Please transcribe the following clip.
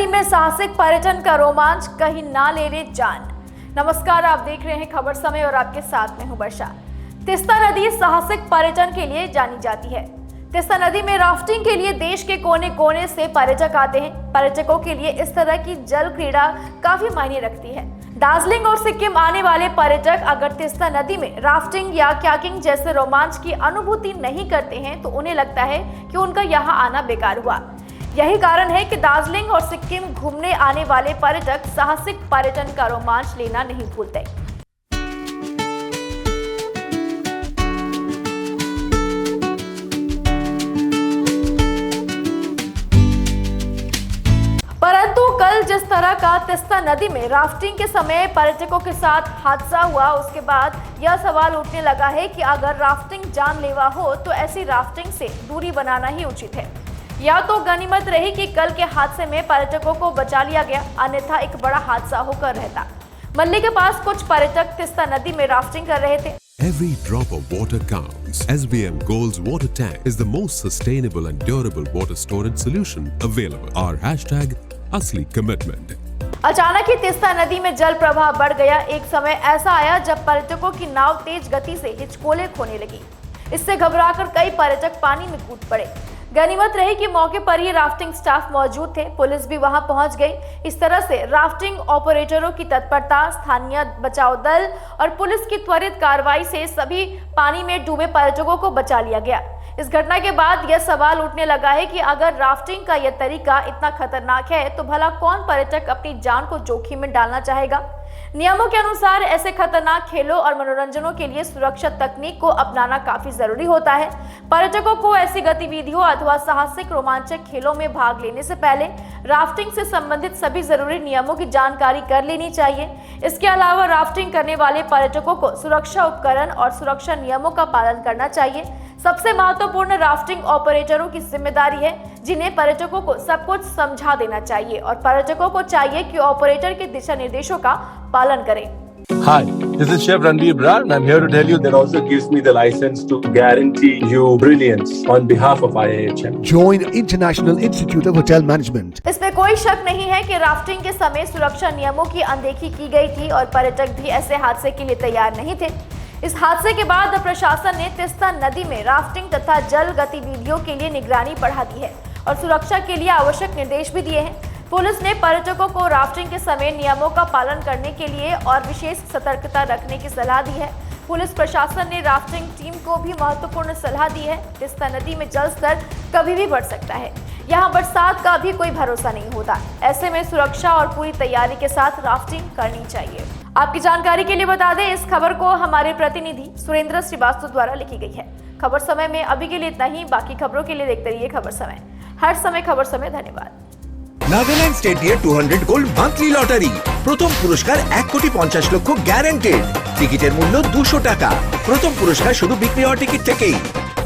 नदी में साहसिक पर्यटन का रोमांच कहीं ना ले ले जान। नमस्कार, आप देख रहे हैं खबर समय और आपके साथ में हूं वर्षा। तीस्ता नदी साहसिक पर्यटन के लिए जानी जाती है। तीस्ता नदी में राफ्टिंग के लिए देश के कोने कोने से पर्यटक आते हैं। पर्यटकों के लिए इस तरह की जल क्रीड़ा काफी मायने रखती है। दार्जिलिंग और सिक्किम आने वाले पर्यटक अगर तीस्ता नदी में राफ्टिंग या कयाकिंग जैसे रोमांच की अनुभूति नहीं करते हैं तो उन्हें लगता है कि उनका यहाँ आना बेकार हुआ। यही कारण है कि दार्जिलिंग और सिक्किम घूमने आने वाले पर्यटक साहसिक पर्यटन का रोमांच लेना नहीं भूलते। परंतु कल जिस तरह का तीस्ता नदी में राफ्टिंग के समय पर्यटकों के साथ हादसा हुआ, उसके बाद यह सवाल उठने लगा है कि अगर राफ्टिंग जानलेवा हो तो ऐसी राफ्टिंग से दूरी बनाना ही उचित है। या तो गनीमत रही कि कल के हादसे में पर्यटकों को बचा लिया गया, अन्यथा एक बड़ा हादसा होकर रहता। मल्ली के पास कुछ पर्यटक तीस्ता नदी में राफ्टिंग कर रहे थे। Every drop of water counts. SBM Gold's water tank is the most sustainable and durable water storage solution available. Our hashtag असली commitment. अचानक ही तीस्ता नदी में जल प्रवाह बढ़ गया। एक समय ऐसा आया जब पर्यटकों की नाव तेज गति से हिचकोले खोने लगी। इससे घबराकर कई पर्यटक पानी में कूद पड़े। गनीमत रही कि मौके पर ही राफ्टिंग स्टाफ मौजूद थे। पुलिस भी वहां पहुंच गई। इस तरह से राफ्टिंग ऑपरेटरों की तत्परता, स्थानीय बचाव दल और पुलिस की त्वरित कार्रवाई से सभी पानी में डूबे पर्यटकों को बचा लिया गया। इस घटना के बाद यह सवाल उठने लगा है कि अगर राफ्टिंग का यह तरीका इतना खतरनाक है तो भला कौन पर्यटक अपनी जान को जोखिम में डालना चाहेगा। नियमों के अनुसार ऐसे खतरनाक खेलों और मनोरंजनों के लिए सुरक्षा तकनीक को अपनाना काफी जरूरी होता है। पर्यटकों को ऐसी गतिविधियों अथवा साहसिक रोमांचक खेलों में भाग लेने से पहले राफ्टिंग से संबंधित सभी जरूरी नियमों की जानकारी कर लेनी चाहिए। इसके अलावा राफ्टिंग करने वाले पर्यटकों को सुरक्षा उपकरण और सुरक्षा नियमों का पालन करना चाहिए। सबसे महत्वपूर्ण राफ्टिंग ऑपरेटरों की जिम्मेदारी है, जिन्हें पर्यटकों को सब कुछ समझा देना चाहिए और पर्यटकों को चाहिए कि ऑपरेटर के दिशा निर्देशों का पालन करें। Hi, this is Chef Ranveer Brar and I'm here to tell you that also gives me the license to guarantee you brilliance on behalf of IIHM. Join International Institute of Hotel Management. इसमें कोई शक नहीं है कि rafting के समय सुरक्षा नियमों की अनदेखी की गई थी और पर्यटक भी ऐसे हादसे के लिए तैयार नहीं थे। इस हादसे के बाद प्रशासन ने तीस्ता नदी में राफ्टिंग तथा जल गतिविधियों के लिए निगरानी बढ़ा दी है और सुरक्षा के लिए आवश्यक निर्देश भी दिए हैं। पुलिस ने पर्यटकों को राफ्टिंग के समय नियमों का पालन करने के लिए और विशेष सतर्कता रखने की सलाह दी है। पुलिस प्रशासन ने राफ्टिंग टीम को भी महत्वपूर्ण सलाह दी है। तीस्ता नदी में जल स्तर कभी भी बढ़ सकता है। यहाँ बरसात का भी कोई भरोसा नहीं होता। ऐसे में सुरक्षा और पूरी तैयारी के साथ राफ्टिंग करनी चाहिए। आपकी जानकारी के लिए बता दें, इस खबर को हमारे प्रतिनिधि सुरेंद्र श्रीवास्तव द्वारा लिखी गई है। खबर समय में अभी के लिए इतना ही। बाकी खबरों के लिए देखते रहिए खबर समय। हर समय खबर समय। धन्यवाद। নাগাল্যান্ড স্টেট দিয়ে 200 গোল্ড মান্থলি লটারি, প্রথম পুরস্কার 1,50,00,000 গ্যারান্টেড। টিকিটের মূল্য 200 টাকা। প্রথম পুরস্কার শুধু বিক্রি হওয়া টিকিট থেকেই।